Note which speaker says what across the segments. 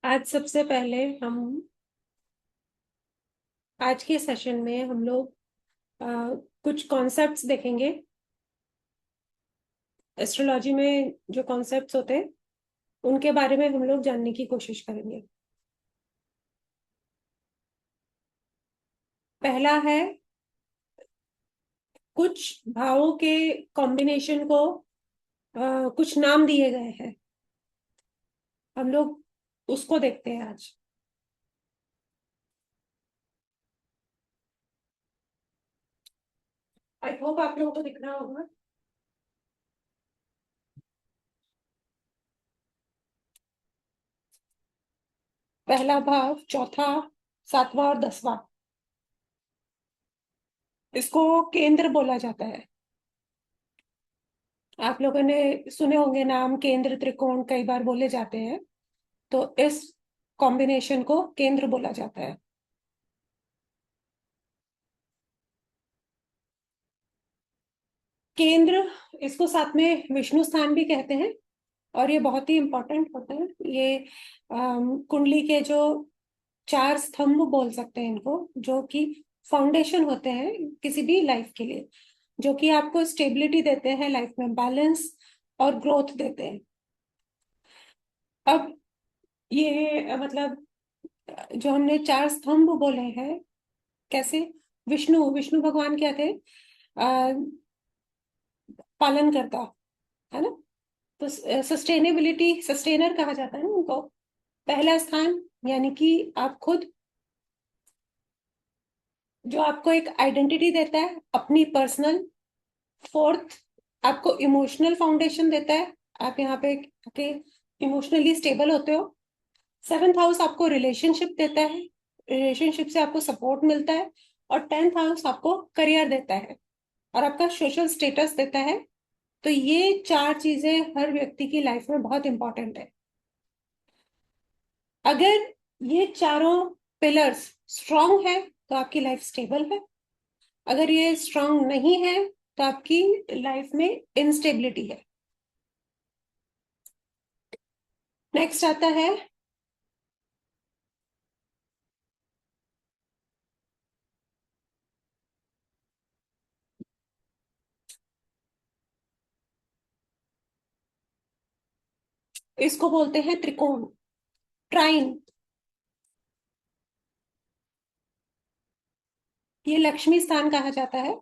Speaker 1: आज सबसे पहले हम आज के सेशन में हम लोग कुछ कॉन्सेप्ट्स देखेंगे। एस्ट्रोलॉजी में जो कॉन्सेप्ट्स होते हैं उनके बारे में हम लोग जानने की कोशिश करेंगे। पहला है, कुछ भावों के कॉम्बिनेशन को कुछ नाम दिए गए हैं। हम लोग उसको देखते हैं आज। आई होप आप लोगों को दिख रहा होगा। पहला भाव, चौथा, सातवां और 10वां, इसको केंद्र बोला जाता है। आप लोगों ने सुने होंगे नाम, केंद्र, त्रिकोण कई बार बोले जाते हैं। तो इस कॉम्बिनेशन को केंद्र बोला जाता है। केंद्र, इसको साथ में विष्णु स्थान भी कहते हैं। और ये बहुत ही इंपॉर्टेंट होता है। ये कुंडली के जो चार स्तंभ बोल सकते हैं इनको, जो कि फाउंडेशन होते हैं किसी भी लाइफ के लिए, जो कि आपको स्टेबिलिटी देते हैं, लाइफ में बैलेंस और ग्रोथ देते हैं। अब ये मतलब जो हमने चार स्तंभ बोले हैं, कैसे? विष्णु विष्णु भगवान क्या थे? पालन करता है ना। तो सस्टेनेबिलिटी, सस्टेनर कहा जाता है ना उनको। पहला स्थान यानी कि आप खुद, जो आपको एक आइडेंटिटी देता है अपनी पर्सनल। फोर्थ, आपको इमोशनल फाउंडेशन देता है। आप यहाँ पे आके इमोशनली स्टेबल होते हो। सेवेंथ हाउस आपको रिलेशनशिप देता है, रिलेशनशिप से आपको सपोर्ट मिलता है। और टेंथ हाउस आपको करियर देता है और आपका सोशल स्टेटस देता है। तो ये चार चीजें हर व्यक्ति की लाइफ में बहुत इंपॉर्टेंट है। अगर ये चारों पिलर्स स्ट्रांग है तो आपकी लाइफ स्टेबल है। अगर ये स्ट्रांग नहीं है तो आपकी लाइफ में इनस्टेबिलिटी है। नेक्स्ट आता है, इसको बोलते हैं त्रिकोण, ट्राइन। ये लक्ष्मी स्थान कहा जाता है।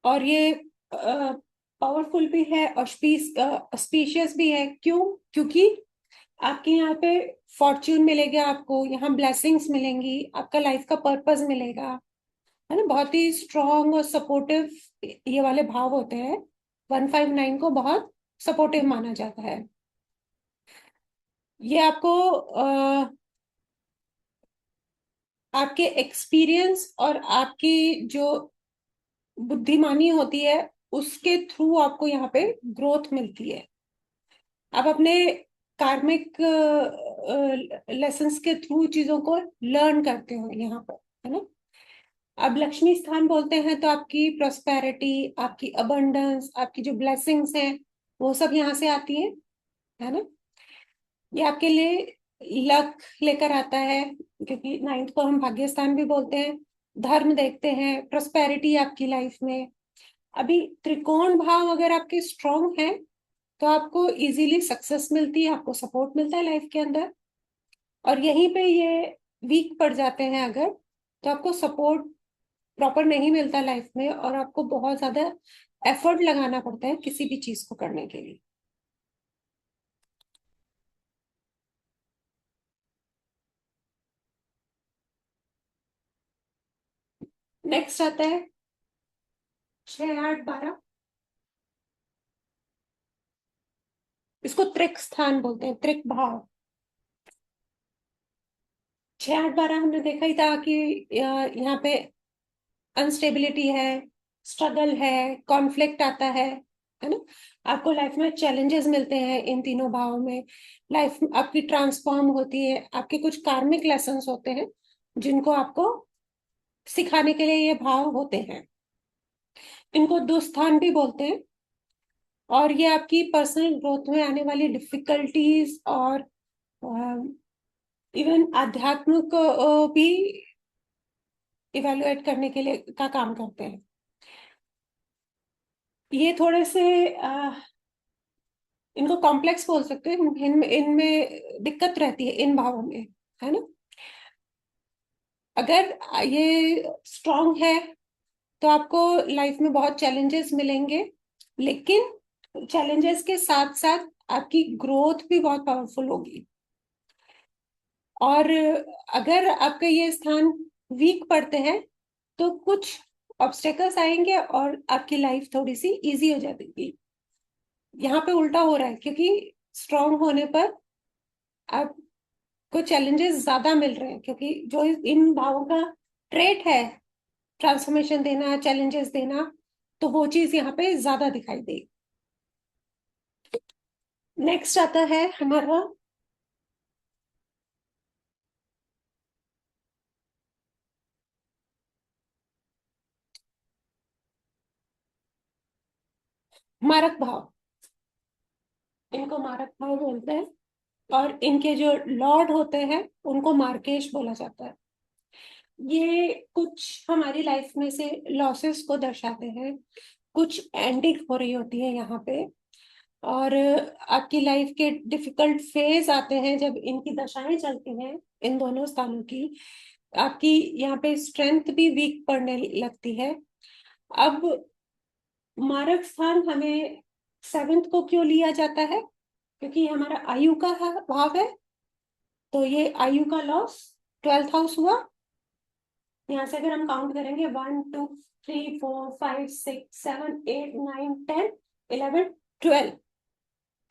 Speaker 1: और ये पावरफुल भी है और स्पीशियस भी है। क्यों? क्योंकि आपके यहाँ पे फॉर्च्यून मिलेगा, आपको यहाँ ब्लेसिंग्स मिलेंगी, आपका लाइफ का पर्पस मिलेगा, है ना। बहुत ही स्ट्रॉन्ग और सपोर्टिव ये वाले भाव होते हैं। 159 को बहुत सपोर्टिव माना जाता है। ये आपको आपके एक्सपीरियंस और आपकी जो बुद्धिमानी होती है उसके थ्रू आपको यहाँ पे ग्रोथ मिलती है। आप अपने कार्मिक लेसन्स के थ्रू चीजों को लर्न करते हो यहाँ पर, है ना। अब लक्ष्मी स्थान बोलते हैं तो आपकी प्रोस्पेरिटी, आपकी अबंडेंस, आपकी जो ब्लेसिंग्स हैं वो सब यहाँ से आती है ना। ये आपके लिए लक लेकर आता है, क्योंकि नाइन्थ को हम भाग्य स्थान भी बोलते हैं। धर्म देखते हैं, प्रोस्पेरिटी आपकी लाइफ में। अभी त्रिकोण भाव अगर आपके स्ट्रांग है तो आपको इजीली सक्सेस मिलती है, आपको सपोर्ट मिलता है लाइफ के अंदर। और यहीं पे ये वीक पड़ जाते हैं अगर, तो आपको सपोर्ट प्रॉपर नहीं मिलता लाइफ में और आपको बहुत ज्यादा एफर्ट लगाना पड़ता है किसी भी चीज को करने के लिए। नेक्स्ट आता है 6, 8, 12। इसको त्रिक स्थान बोलते हैं, त्रिक भाव। 6, 8, 12 हमने देखा ही था कि यहाँ पे अनस्टेबिलिटी है, स्ट्रगल है, कॉन्फ्लिक्ट आता है ना। आपको लाइफ में चैलेंजेस मिलते हैं इन तीनों भावों में। लाइफ आपकी ट्रांसफॉर्म होती है, आपके कुछ कार्मिक लेसन्स होते हैं जिनको आपको सिखाने के लिए ये भाव होते हैं। इनको दुस्थान भी बोलते हैं। और ये आपकी पर्सनल ग्रोथ में आने वाली डिफिकल्टीज और इवन आध्यात्मिक भी इवेलुएट करने के लिए का काम करते हैं। ये थोड़े से इनको कॉम्प्लेक्स बोल सकते हैं, इनमें इनमें दिक्कत रहती है इन भावों में, है ना। अगर ये स्ट्रांग है तो आपको लाइफ में बहुत चैलेंजेस मिलेंगे, लेकिन चैलेंजेस के साथ साथ आपकी ग्रोथ भी बहुत पावरफुल होगी। और अगर आपका ये स्थान वीक पड़ते हैं तो कुछ ऑब्स्टेकल्स आएंगे और आपकी लाइफ थोड़ी सी इजी हो जाएगी। यहाँ पे उल्टा हो रहा है, क्योंकि स्ट्रांग होने पर आपको चैलेंजेस ज्यादा मिल रहे हैं, क्योंकि जो इन भावों का ट्रेट है ट्रांसफॉर्मेशन देना, चैलेंजेस देना, तो वो चीज यहाँ पे ज्यादा दिखाई देगी। नेक्स्ट आता है हमारा मारक भाव। इनको मारक भाव बोलते हैं, और इनके जो लॉर्ड होते हैं उनको मार्केश बोला जाता है। ये कुछ हमारी लाइफ में से लॉसेस को दर्शाते हैं, कुछ एंडिंग हो रही होती है यहाँ पे, और आपकी लाइफ के डिफिकल्ट फेज आते हैं जब इनकी दशाएं चलती हैं इन दोनों स्थानों की। आपकी यहाँ पे स्ट्रेंथ भी वीक पड़ने लगती है। अब मारक स्थान हमें सेवेंथ को क्यों लिया जाता है? क्योंकि ये हमारा आयु का भाव है, तो ये आयु का लॉस 12th हाउस हुआ। यहाँ से अगर हम काउंट करेंगे 1 2 3 4 5 6 7 8 9 10 11 12,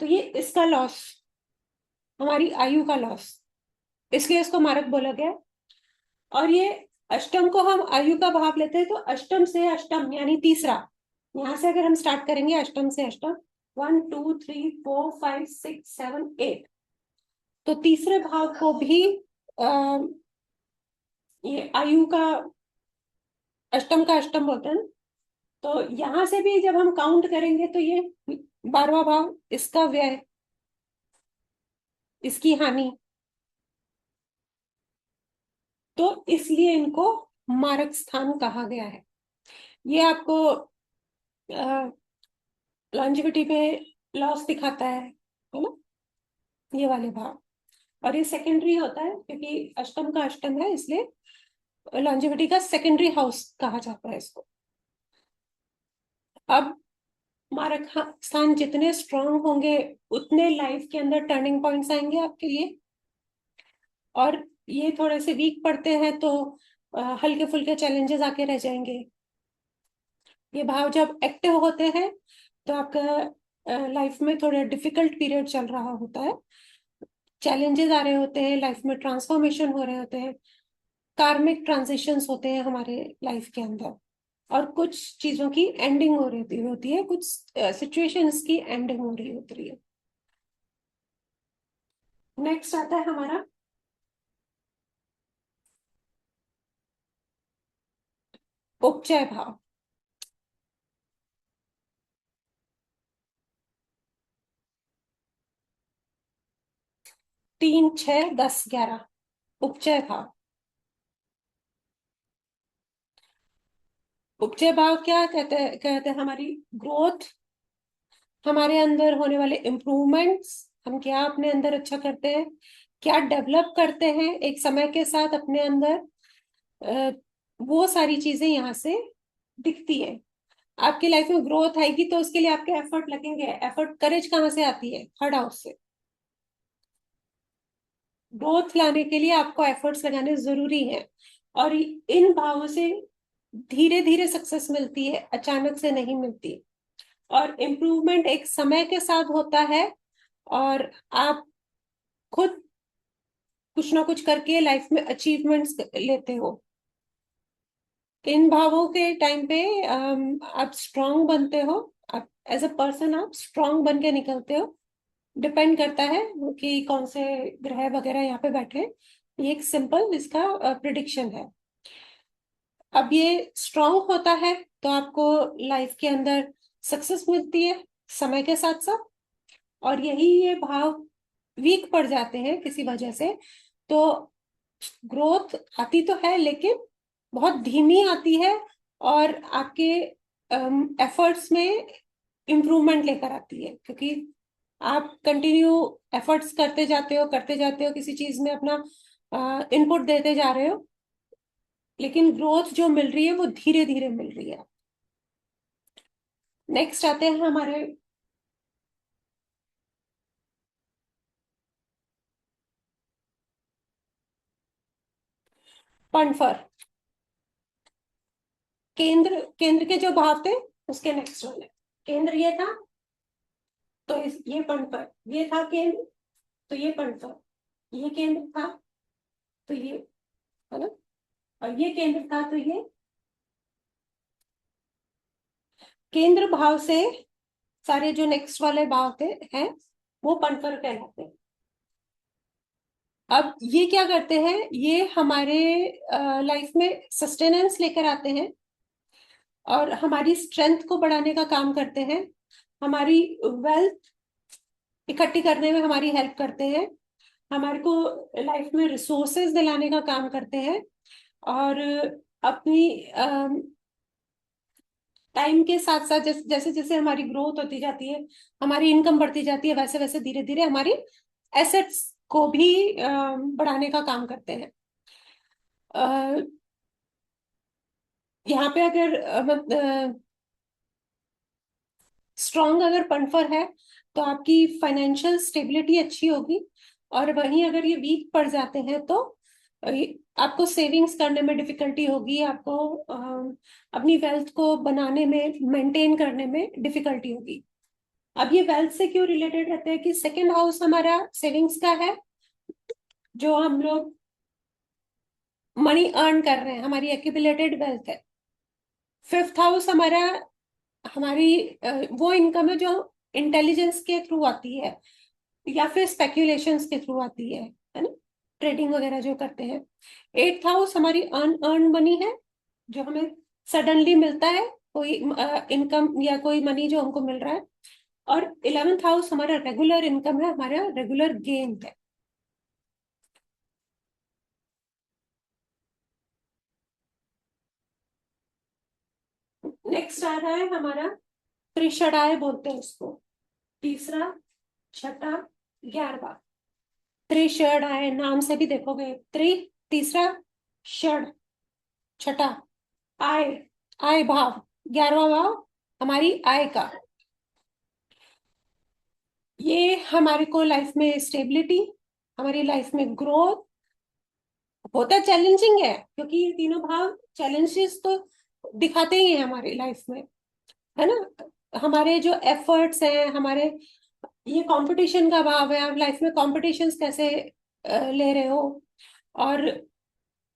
Speaker 1: तो ये इसका लॉस, हमारी आयु का लॉस, इसलिए इसको मारक बोला गया। और ये अष्टम को हम आयु का भाव लेते हैं, तो अष्टम से अष्टम यानी तीसरा, यहाँ से अगर हम स्टार्ट करेंगे अष्टम से अष्टम 1 2 3 4 5 6 7 8, तो तीसरे भाव को भी आ, ये आयु का अष्टम का अष्टम बोलते हैं। तो यहां से भी जब हम काउंट करेंगे तो ये 12वां भाव, इसका व्यय, इसकी हानि, तो इसलिए इनको मारक स्थान कहा गया है। ये आपको लॉन्जिविटी पे लॉस दिखाता है ना, ये वाले भाव। और ये सेकेंडरी होता है, क्योंकि अष्टम का अष्टम है, इसलिए लॉन्जिविटी का सेकेंडरी हाउस कहा जाता है इसको। अब मारक स्थान जितने स्ट्रांग होंगे उतने लाइफ के अंदर टर्निंग पॉइंट्स आएंगे आपके लिए, और ये थोड़े से वीक पड़ते हैं तो हल्के फुल्के चैलेंजेस आके रह जाएंगे। ये भाव जब एक्टिव होते हैं तो आपका लाइफ में थोड़ा डिफिकल्ट पीरियड चल रहा होता है, चैलेंजेस आ रहे होते हैं, लाइफ में ट्रांसफॉर्मेशन हो रहे होते हैं, कार्मिक ट्रांजिशंस होते हैं हमारे लाइफ के अंदर, और कुछ चीजों की एंडिंग हो रही होती है, कुछ सिचुएशंस की एंडिंग हो रही होती है। नेक्स्ट आता है हमारा उपचय भाव। 3 6 10 11 उपचय भाव। उपचय भाव क्या कहते हैं हमारी ग्रोथ, हमारे अंदर होने वाले इम्प्रूवमेंट्स, हम क्या अपने अंदर अच्छा करते हैं, क्या डेवलप करते हैं एक समय के साथ अपने अंदर, अ, वो सारी चीजें यहाँ से दिखती है। आपकी लाइफ में ग्रोथ आएगी तो उसके लिए आपके एफर्ट लगेंगे। एफर्ट, करेज कहाँ से आती है? थर्ड हाउस से। ग्रोथ लाने के लिए आपको एफर्ट्स लगाने जरूरी है, और इन भावों से धीरे धीरे सक्सेस मिलती है, अचानक से नहीं मिलती। और इम्प्रूवमेंट एक समय के साथ होता है, और आप खुद कुछ ना कुछ करके लाइफ में अचीवमेंट्स लेते हो। इन भावों के टाइम पे आप स्ट्रांग बनते हो, आप एज अ पर्सन आप स्ट्रांग बन के निकलते हो। डिपेंड करता है कि कौन से ग्रह वगैरह यहाँ पे बैठे हैं। ये एक सिंपल इसका प्रिडिक्शन है। अब ये स्ट्रांग होता है तो आपको लाइफ के अंदर सक्सेस मिलती है समय के साथ साथ, और यही ये भाव वीक पड़ जाते हैं किसी वजह से तो ग्रोथ आती तो है लेकिन बहुत धीमी आती तो है, लेकिन बहुत धीमी आती है, और आपके एफर्ट्स में इम्प्रूवमेंट लेकर आती है, क्योंकि आप कंटिन्यू एफर्ट्स करते जाते हो किसी चीज में, अपना इनपुट देते जा रहे हो, लेकिन ग्रोथ जो मिल रही है वो धीरे धीरे मिल रही है। नेक्स्ट आते हैं हमारे पनफर। केंद्र, केंद्र के जो भाव थे उसके नेक्स्ट वाले, केंद्र ये था, तो ये पनफर, ये था केंद्र, तो ये पनफर, ये केंद्र था, तो ये, है ना, और ये केंद्र था, तो ये केंद्र भाव से सारे जो नेक्स्ट वाले भाव थे हैं वो पनफर कहलाते हैं। अब ये क्या करते हैं, ये हमारे लाइफ में सस्टेनेंस लेकर आते हैं, और हमारी स्ट्रेंथ को बढ़ाने का काम करते हैं, हमारी वेल्थ इकट्ठी करने में हमारी हेल्प करते हैं, हमारे को लाइफ में रिसोर्सेज दिलाने का काम करते हैं, और अपनी टाइम के साथ साथ जैसे जैसे हमारी ग्रोथ होती जाती है, हमारी इनकम बढ़ती जाती है, वैसे वैसे धीरे धीरे हमारी एसेट्स को भी बढ़ाने का काम करते हैं। यहाँ पे अगर स्ट्रॉन्ग अगर पनफर है तो आपकी फाइनेंशियल स्टेबिलिटी अच्छी होगी, और वहीं अगर ये वीक पड़ जाते हैं तो आपको सेविंग्स करने में डिफिकल्टी होगी, आपको अपनी वेल्थ को बनाने में, मेंटेन करने में डिफिकल्टी होगी। अब ये वेल्थ से क्यों रिलेटेड रहते हैं कि सेकेंड हाउस हमारा सेविंग्स का है, जो हम लोग मनी अर्न कर रहे हैं, हमारी एक्यूमुलेटेड वेल्थ है। फिफ्थ हाउस हमारा, हमारी वो इनकम है जो इंटेलिजेंस के थ्रू आती है, या फिर स्पेक्यूलेशंस के थ्रू आती है ना, ट्रेडिंग वगैरह जो करते हैं। एट्थ हाउस हमारी अर्न अर्न मनी है, जो हमें सडनली मिलता है, कोई इनकम या कोई मनी जो हमको मिल रहा है। और इलेवेंथ हाउस हमारा रेगुलर इनकम है, हमारा रेगुलर गेन है। नेक्स्ट आ रहा है हमारा त्रिषणाय बोलते हैं उसको, तीसरा, छठा, 11वां। त्रिषणाय नाम से भी देखोगे, त्रि तीसरा, षड छठा, आय, आय भाव, 11वां भाव हमारी आय का। ये हमारे को लाइफ में स्टेबिलिटी, हमारी लाइफ में ग्रोथ, होता चैलेंजिंग है क्योंकि ये तीनों भाव चैलेंजेस तो दिखाते ही हैं हमारी लाइफ में, है ना। हमारे जो एफर्ट्स हैं, हमारे, ये कंपटीशन का भाव है, आप लाइफ में कॉम्पिटिशन्स कैसे ले रहे हो। और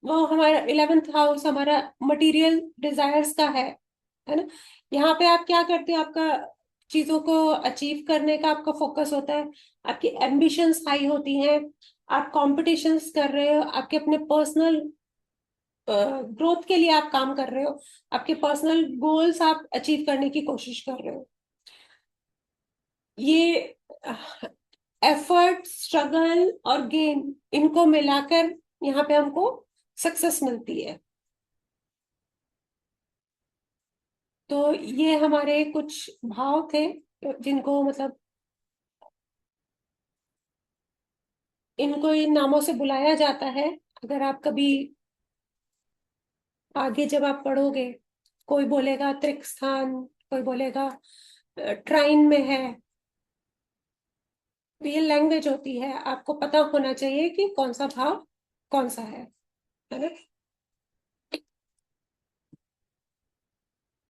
Speaker 1: वो हमारा इलेवेंथ हाउस हमारा मटेरियल डिजायर्स का है ना। यहाँ पे आप क्या करते हो, आपका चीजों को अचीव करने का आपका फोकस होता है, आपकी एम्बिशंस हाई होती हैं, आप कॉम्पिटिशन्स कर रहे हो, आपके अपने पर्सनल ग्रोथ के लिए आप काम कर रहे हो, आपके पर्सनल गोल्स आप अचीव करने की कोशिश कर रहे हो। ये एफर्ट, स्ट्रगल और गेन, इनको मिलाकर यहाँ पे हमको सक्सेस मिलती है। तो ये हमारे कुछ भाव थे जिनको मतलब इनको इन नामों से बुलाया जाता है। अगर आप कभी आगे जब आप पढ़ोगे, कोई बोलेगा त्रिक स्थान, कोई बोलेगा ट्राइन में है, तो ये लैंग्वेज होती है, आपको पता होना चाहिए कि कौन सा भाव कौन सा है ना।